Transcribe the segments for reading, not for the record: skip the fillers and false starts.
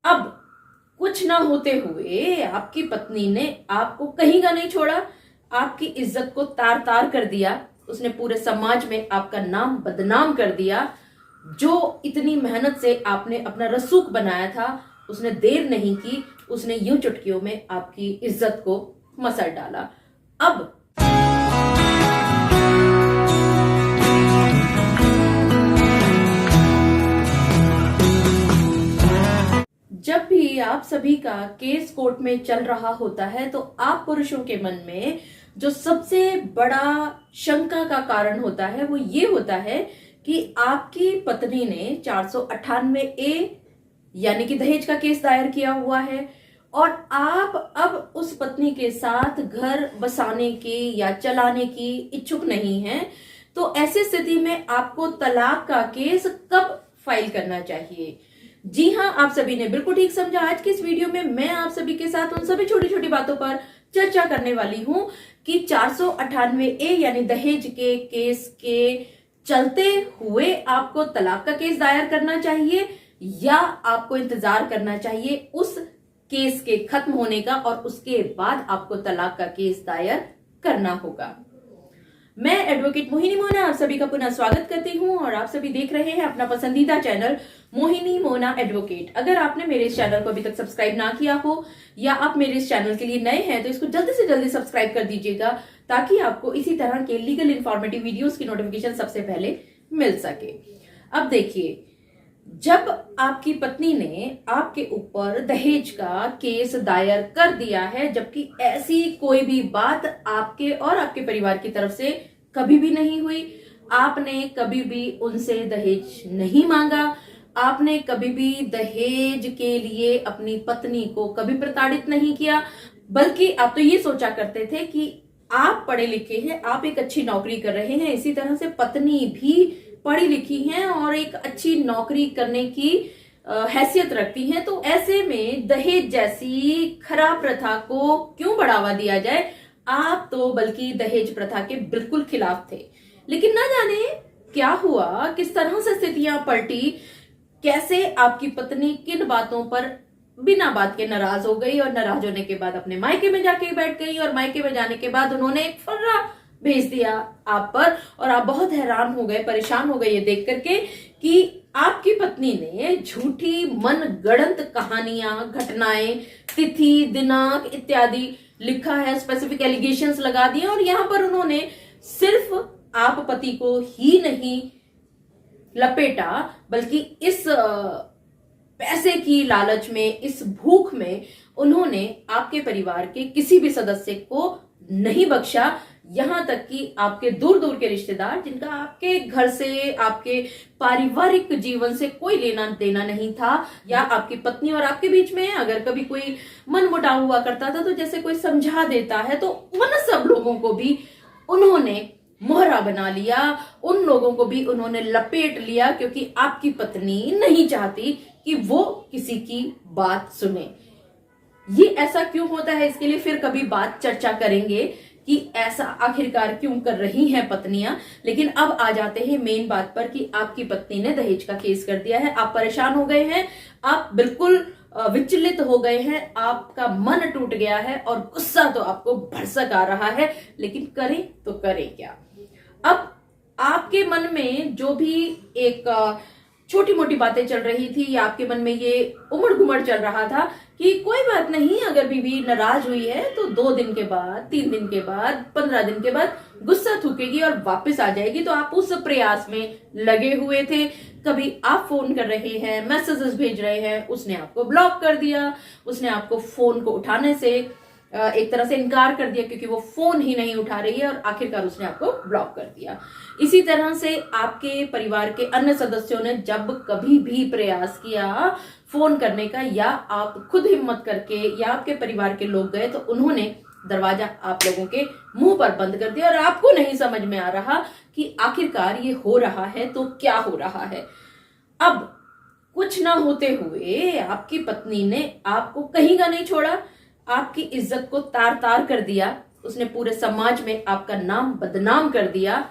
अब कुछ ना होते हुए आपकी पत्नी ने आपको कहीं का नहीं छोड़ा, आपकी इज्जत को तार तार कर दिया, उसने पूरे समाज में आपका नाम बदनाम कर दिया। जो इतनी मेहनत से आपने अपना रसूख बनाया था, उसने देर नहीं की, उसने यूं चुटकियों में आपकी इज्जत को मसल डाला। अब जब भी आप सभी का केस कोर्ट में चल रहा होता है तो आप पुरुषों के मन में जो सबसे बड़ा शंका का कारण होता है वो ये होता है कि आपकी पत्नी ने 498A यानी कि दहेज का केस दायर किया हुआ है और आप अब उस पत्नी के साथ घर बसाने की या चलाने की इच्छुक नहीं हैं। तो ऐसी स्थिति में आपको तलाक का केस कब फाइल करना चाहिए? जी हाँ, आप सभी ने बिल्कुल ठीक समझा। आज की इस वीडियो में मैं आप सभी के साथ उन सभी छोटी छोटी बातों पर चर्चा करने वाली हूं कि 498A यानी दहेज के केस के चलते हुए आपको तलाक का केस दायर करना चाहिए या आपको इंतजार करना चाहिए उस केस के खत्म होने का और उसके बाद आपको तलाक का केस दायर करना होगा। मैं एडवोकेट मोहिनी मोना आप सभी का पुनः स्वागत करती हूं और आप सभी देख रहे हैं अपना पसंदीदा चैनल मोहिनी मोना एडवोकेट। अगर आपने मेरे इस चैनल को अभी तक सब्सक्राइब ना किया हो या आप मेरे इस चैनल के लिए नए हैं तो इसको जल्दी से जल्दी सब्सक्राइब कर दीजिएगा ताकि आपको इसी तरह के लीगल इंफॉर्मेटिव वीडियोस की नोटिफिकेशन सबसे पहले मिल सके। अब देखिए, जब आपकी पत्नी ने आपके ऊपर दहेज का केस दायर कर दिया है, जबकि ऐसी कोई भी बात आपके और आपके परिवार की तरफ से कभी भी नहीं हुई, आपने कभी भी उनसे दहेज नहीं मांगा, आपने कभी भी दहेज के लिए अपनी पत्नी को कभी प्रताड़ित नहीं किया, बल्कि आप तो ये सोचा करते थे कि आप पढ़े लिखे हैं, आप एक अच्छी नौकरी कर रहे हैं, इसी तरह से पत्नी भी पढ़ी लिखी हैं और एक अच्छी नौकरी करने की हैसियत रखती हैं, तो ऐसे में दहेज जैसी खराब प्रथा को क्यों बढ़ावा दिया जाए? आप तो बल्कि दहेज प्रथा के बिल्कुल खिलाफ थे। लेकिन ना जाने क्या हुआ, किस तरह से स्थितियां पलटी, कैसे आपकी पत्नी किन बातों पर बिना बात के नाराज हो गई और नाराज होने के बाद अपने मायके में जाके बैठ गई और मायके में जाने के बाद उन्होंने एक फर्रा भेज दिया आप पर और आप बहुत हैरान हो गए, परेशान हो गए ये देख करके कि आपकी पत्नी ने झूठी मन गढ़ंत कहानियां, घटनाएं, तिथि, दिनांक इत्यादि लिखा है, स्पेसिफिक एलिगेशंस लगा दिए और यहां पर उन्होंने सिर्फ आप पति को ही नहीं लपेटा बल्कि इस पैसे की लालच में, इस भूख में उन्होंने आपके परिवार के किसी भी सदस्य को नहीं बख्शा। यहां तक कि आपके दूर दूर के रिश्तेदार, जिनका आपके घर से, आपके पारिवारिक जीवन से कोई लेना देना नहीं था, या आपकी पत्नी और आपके बीच में अगर कभी कोई मनमुटाव हुआ करता था तो जैसे कोई समझा देता है, तो उन सब लोगों को भी उन्होंने मोहरा बना लिया, उन लोगों को भी उन्होंने लपेट लिया, क्योंकि आपकी पत्नी नहीं चाहती कि वो किसी की बात सुने। ये ऐसा क्यों होता है, इसके लिए फिर कभी बात चर्चा करेंगे कि ऐसा आखिरकार क्यों कर रही हैं पत्नियां। लेकिन अब आ जाते हैं मेन बात पर कि आपकी पत्नी ने दहेज का केस कर दिया है, आप परेशान हो गए हैं, आप बिल्कुल विचलित हो गए हैं, आपका मन टूट गया है और गुस्सा तो आपको भरसक आ रहा है, लेकिन करें तो करें क्या? अब आपके मन में जो भी एक छोटी मोटी बातें चल रही थी या आपके मन में ये उमड़ घुमड़ चल रहा था कि कोई बात नहीं, अगर बीवी नाराज हुई है तो 2 दिन के बाद, 3 दिन के बाद, 15 दिन के बाद गुस्सा थूकेगी और वापस आ जाएगी, तो आप उस प्रयास में लगे हुए थे। कभी आप फोन कर रहे हैं, मैसेजेस भेज रहे हैं, उसने आपको ब्लॉक कर दिया, उसने आपको फोन को उठाने से एक तरह से इनकार कर दिया क्योंकि वो फोन ही नहीं उठा रही है और आखिरकार उसने आपको ब्लॉक कर दिया। इसी तरह से आपके परिवार के अन्य सदस्यों ने जब कभी भी प्रयास किया फोन करने का, या आप खुद हिम्मत करके या आपके परिवार के लोग गए, तो उन्होंने दरवाजा आप लोगों के मुंह पर बंद कर दिया और आपको नहीं समझ में आ रहा कि आखिरकार ये हो रहा है तो क्या हो रहा है। अब कुछ ना होते हुए आपकी पत्नी ने आपको कहीं का नहीं छोड़ा, आपकी इज्जत को तार तार कर दिया, उसने पूरे समाज में आपका नाम बदनाम कर दिया।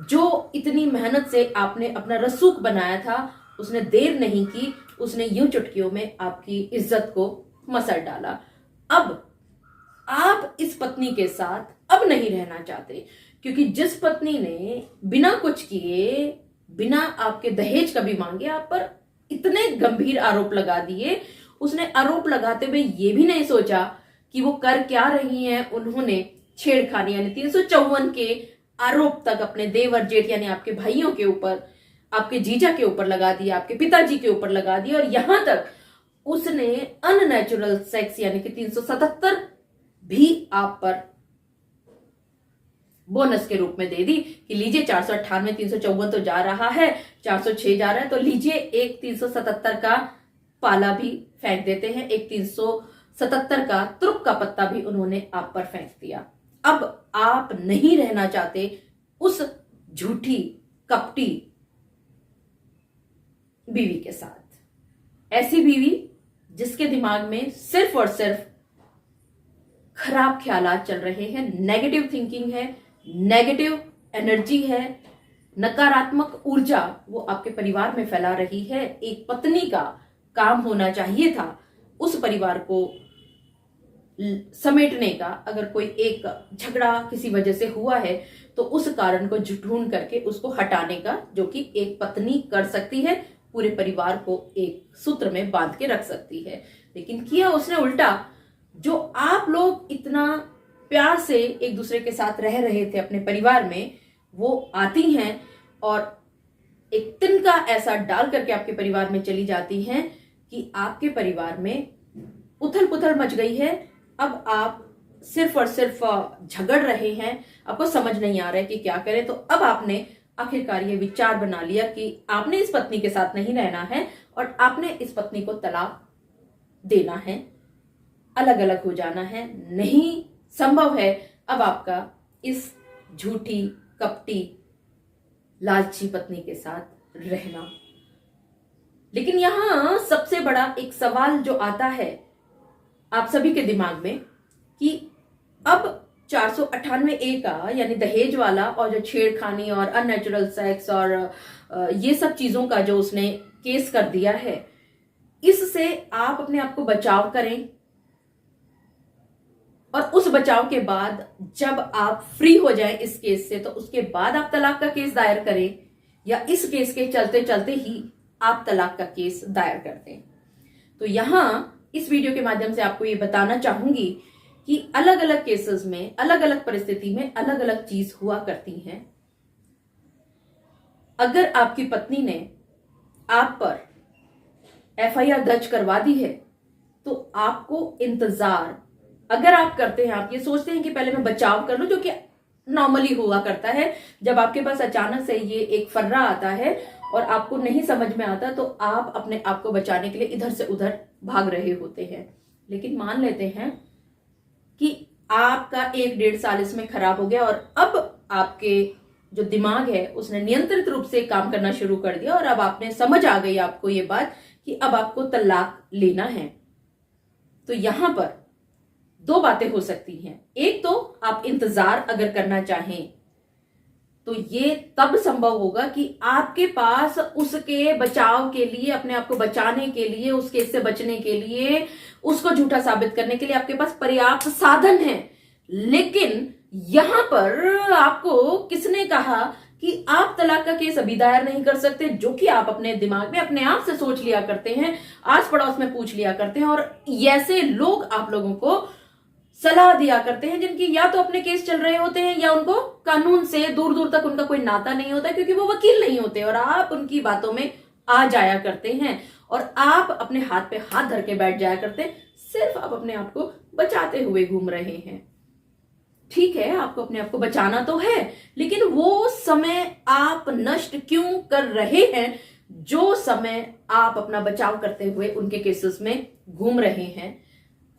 जो इतनी मेहनत से आपने अपना रसूख बनाया था, उसने देर नहीं की, उसने यूं चुटकियों में आपकी इज्जत को मसर डाला। अब आप इस पत्नी के साथ अब नहीं रहना चाहते, क्योंकि जिस पत्नी ने बिना कुछ किए, बिना आपके दहेज कभी मांगे आप पर इतने गंभीर आरोप लगा दिए, उसने आरोप लगाते हुए ये भी नहीं सोचा कि वो कर क्या रही हैं। उन्होंने छेड़खानी यानी 354 के आरोप तक अपने देवर जेठ यानी आपके भाइयों के ऊपर, आपके जीजा के ऊपर लगा दिया, आपके पिताजी के ऊपर लगा दिया, और यहां तक उसने अननेचुरल सेक्स यानी कि 377 भी आप पर बोनस के रूप में दे दी कि लीजिए 498, 354 तो जा रहा है, 406 जा रहा है, तो लीजिए एक 377 का पाला भी फेंक देते हैं, एक 377 का तुरुप का पत्ता भी उन्होंने आप पर फेंक दिया। अब आप नहीं रहना चाहते उस झूठी कपटी बीवी के साथ, ऐसी बीवी जिसके दिमाग में सिर्फ और सिर्फ खराब ख्यालात चल रहे हैं, नेगेटिव थिंकिंग है, नेगेटिव एनर्जी है, नकारात्मक ऊर्जा वो आपके परिवार में फैला रही है। एक पत्नी का काम होना चाहिए था उस परिवार को समेटने का। अगर कोई एक झगड़ा किसी वजह से हुआ है तो उस कारण को ढूंढ करके उसको हटाने का, जो कि एक पत्नी कर सकती है, पूरे परिवार को एक सूत्र में बांध के रख सकती है। लेकिन किया उसने उल्टा। जो आप लोग इतना प्यार से एक दूसरे के साथ रह रहे थे अपने परिवार में, वो आती हैं और एक तिनका ऐसा डाल करके आपके परिवार में चली जाती हैं कि आपके परिवार में उथल पुथल मच गई है। अब आप सिर्फ और सिर्फ झगड़ रहे हैं, आपको समझ नहीं आ रहा है कि क्या करें। तो अब आपने आखिरकार ये विचार बना लिया कि आपने इस पत्नी के साथ नहीं रहना है और आपने इस पत्नी को तलाक देना है, अलग अलग हो जाना है। नहीं संभव है अब आपका इस झूठी कपटी लालची पत्नी के साथ रहना। लेकिन यहां सबसे बड़ा एक सवाल जो आता है आप सभी के दिमाग में कि अब 498A का यानी दहेज वाला और जो छेड़खानी और अननेचुरल सेक्स और ये सब चीजों का जो उसने केस कर दिया है, इससे आप अपने आप को बचाव करें और उस बचाव के बाद जब आप फ्री हो जाएं इस केस से, तो उसके बाद आप तलाक का केस दायर करें, या इस केस के चलते चलते ही आप तलाक का केस दायर कर दें। तो यहां इस वीडियो के माध्यम से आपको ये बताना चाहूंगी कि अलग अलग केसेस में, अलग अलग परिस्थिति में अलग अलग चीज हुआ करती हैं। अगर आपकी पत्नी ने आप पर FIR दर्ज करवा दी है तो आपको इंतजार, अगर आप करते हैं, आप ये सोचते हैं कि पहले मैं बचाव कर लूं, जो कि नॉर्मली हुआ करता है, जब आपके पास अचानक से ये एक फर्रा आता है और आपको नहीं समझ में आता, तो आप अपने आप को बचाने के लिए इधर से उधर भाग रहे होते हैं। लेकिन मान लेते हैं कि आपका 1-1.5 साल इसमें खराब हो गया और अब आपके जो दिमाग है उसने नियंत्रित रूप से काम करना शुरू कर दिया और अब आपने समझ आ गई आपको ये बात कि अब आपको तलाक लेना है। तो यहां पर दो बातें हो सकती हैं। एक तो आप इंतजार अगर करना चाहें तो ये तब संभव होगा कि आपके पास उसके बचाव के लिए, अपने आप को बचाने के लिए, उस केस से बचने के लिए, उसको झूठा साबित करने के लिए आपके पास पर्याप्त साधन है। लेकिन यहां पर आपको किसने कहा कि आप तलाक का केस अभी दायर नहीं कर सकते, जो कि आप अपने दिमाग में अपने आप से सोच लिया करते हैं, आस पड़ोस में पूछ लिया करते हैं, और ऐसे लोग आप लोगों को सलाह दिया करते हैं जिनकी या तो अपने केस चल रहे होते हैं या उनको कानून से दूर दूर तक उनका कोई नाता नहीं होता, क्योंकि वो वकील नहीं होते और आप उनकी बातों में आ जाया करते हैं और आप अपने हाथ पे हाथ धर के बैठ जाया करते हैं। सिर्फ आप अपने आप को बचाते हुए घूम रहे हैं। ठीक है, आपको अपने आप को बचाना तो है, लेकिन वो समय आप नष्ट क्यों कर रहे हैं जो समय आप अपना बचाव करते हुए उनके केसेस में घूम रहे हैं।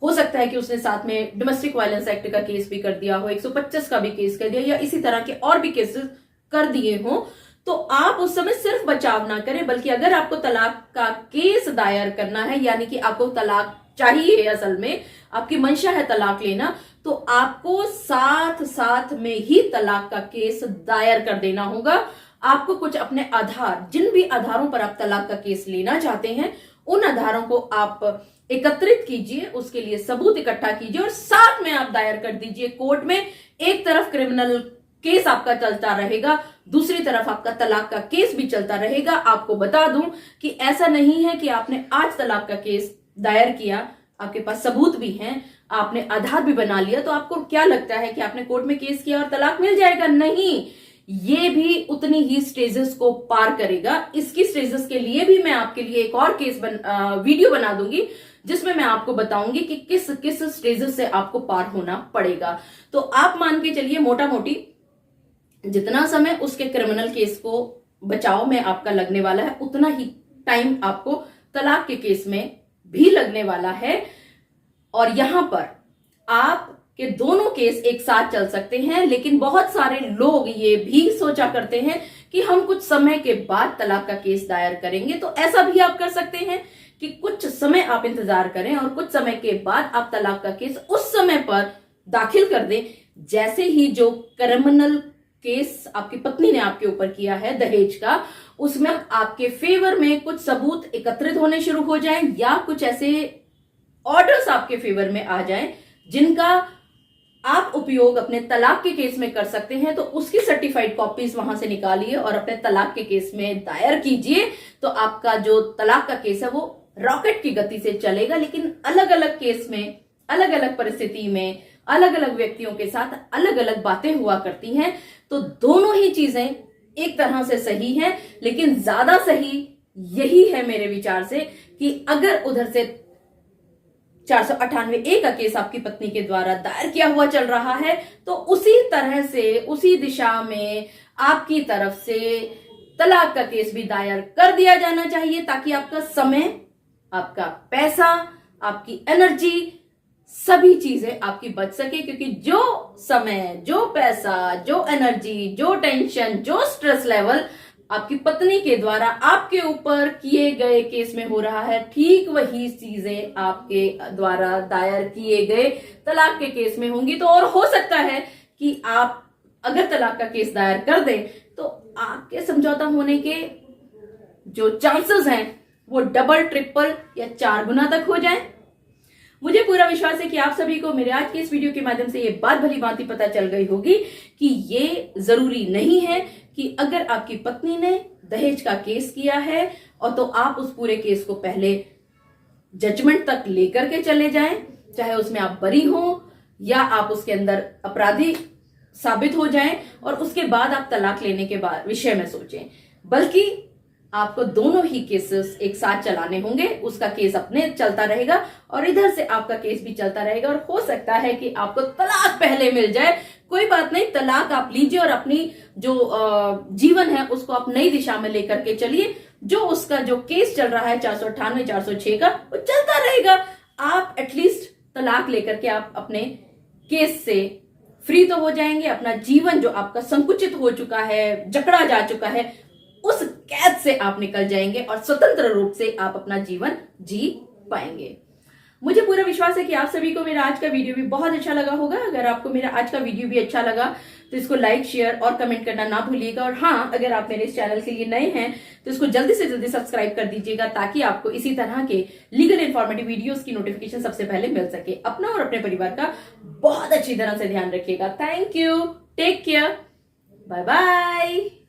हो सकता है कि उसने साथ में डोमेस्टिक वायलेंस एक्ट का केस भी कर दिया हो, 125 का भी केस कर दिया, या इसी तरह के और भी केसेस कर दिए हो। तो आप उस समय सिर्फ बचाव ना करें, बल्कि अगर आपको तलाक का केस दायर करना है, यानी कि आपको तलाक चाहिए, असल में आपकी मंशा है तलाक लेना, तो आपको साथ साथ में ही तलाक का केस दायर कर देना होगा। आपको कुछ अपने आधार, जिन भी आधारों पर आप तलाक का केस लेना चाहते हैं, उन आधारों को आप एकत्रित कीजिए, उसके लिए सबूत इकट्ठा कीजिए और साथ में आप दायर कर दीजिए कोर्ट में। एक तरफ क्रिमिनल केस आपका चलता रहेगा, दूसरी तरफ आपका तलाक का केस भी चलता रहेगा। आपको बता दूं कि ऐसा नहीं है कि आपने आज तलाक का केस दायर किया, आपके पास सबूत भी हैं, आपने आधार भी बना लिया, तो आपको क्या लगता है कि आपने कोर्ट में केस किया और तलाक मिल जाएगा? नहीं, ये भी उतनी ही स्टेजेस को पार करेगा। इसकी स्टेजेस के लिए भी मैं आपके लिए एक और वीडियो बना दूंगी, जिसमें मैं आपको बताऊंगी कि किस किस स्टेजेस से आपको पार होना पड़ेगा। तो आप मान के चलिए मोटा मोटी जितना समय उसके क्रिमिनल केस को बचाव में आपका लगने वाला है, उतना ही टाइम आपको तलाक के केस में भी लगने वाला है। और यहां पर आपके दोनों केस एक साथ चल सकते हैं, लेकिन बहुत सारे लोग ये भी सोचा करते हैं कि हम कुछ समय के बाद तलाक का केस दायर करेंगे। तो ऐसा भी आप कर सकते हैं कि कुछ समय आप इंतजार करें और कुछ समय के बाद आप तलाक का केस उस समय पर दाखिल कर दें, जैसे ही जो क्रिमिनल केस आपकी पत्नी ने आपके ऊपर किया है दहेज का, उसमें आपके फेवर में कुछ सबूत एकत्रित होने शुरू हो जाएं, या कुछ ऐसे ऑर्डर्स आपके फेवर में आ जाएं जिनका आप उपयोग अपने तलाक के केस में कर सकते हैं। तो उसकी सर्टिफाइड कॉपीज वहां से निकालिए और अपने तलाक के केस में दायर कीजिए। तो आपका जो तलाक का केस है वो रॉकेट की गति से चलेगा। लेकिन अलग अलग केस में, अलग अलग परिस्थिति में, अलग अलग व्यक्तियों के साथ अलग अलग बातें हुआ करती हैं। तो दोनों ही चीजें एक तरह से सही हैं, लेकिन ज्यादा सही यही है मेरे विचार से कि अगर उधर से 498A का केस आपकी पत्नी के द्वारा दायर किया हुआ चल रहा है, तो उसी तरह से, उसी दिशा में आपकी तरफ से तलाक का केस भी दायर कर दिया जाना चाहिए, ताकि आपका समय, आपका पैसा, आपकी एनर्जी, सभी चीजें आपकी बच सके। क्योंकि जो समय, जो पैसा, जो एनर्जी, जो टेंशन, जो स्ट्रेस लेवल आपकी पत्नी के द्वारा आपके ऊपर किए गए केस में हो रहा है, ठीक वही चीजें आपके द्वारा दायर किए गए तलाक के केस में होंगी। तो और हो सकता है कि आप अगर तलाक का केस दायर कर दें तो आपके समझौता होने के जो चांसेस हैं वो डबल, ट्रिपल या 4 गुना तक हो जाएं। मुझे पूरा विश्वास है कि आप सभी को मेरे आज के इस वीडियो के माध्यम से ये बात भली भांति पता चल गई होगी कि ये जरूरी नहीं है कि अगर आपकी पत्नी ने दहेज का केस किया है और तो आप उस पूरे केस को पहले जजमेंट तक लेकर के चले जाएं, चाहे उसमें आप बरी हो या आप उसके अंदर अपराधी साबित हो जाएं, और उसके बाद आप तलाक लेने के बाद विषय में सोचें। बल्कि आपको दोनों ही केसेस एक साथ चलाने होंगे। उसका केस अपने चलता रहेगा और इधर से आपका केस भी चलता रहेगा। और हो सकता है कि आपको तलाक पहले मिल जाए, कोई बात नहीं, तलाक आप लीजिए और अपनी जो जीवन है उसको आप नई दिशा में लेकर के चलिए। जो उसका जो केस चल रहा है 498, 406 का, वो चलता रहेगा। आप एटलीस्ट तलाक लेकर के आप अपने केस से फ्री तो हो जाएंगे। अपना जीवन जो आपका संकुचित हो चुका है, जकड़ा जा चुका है, उस कैद से आप निकल जाएंगे और स्वतंत्र रूप से आप अपना जीवन जी पाएंगे। मुझे पूरा विश्वास है कि आप सभी को मेरा आज का वीडियो भी बहुत अच्छा लगा होगा। अगर आपको मेरा आज का वीडियो भी अच्छा लगा तो इसको लाइक, शेयर और कमेंट करना ना भूलिएगा। और हाँ, अगर आप मेरे इस चैनल के लिए नए हैं तो इसको जल्दी से जल्दी सब्सक्राइब कर दीजिएगा, ताकि आपको इसी तरह के लीगल इन्फॉर्मेटिव वीडियोस की नोटिफिकेशन सबसे पहले मिल सके। अपना और अपने परिवार का बहुत अच्छी तरह से ध्यान रखिएगा। Thank you, take care, bye bye.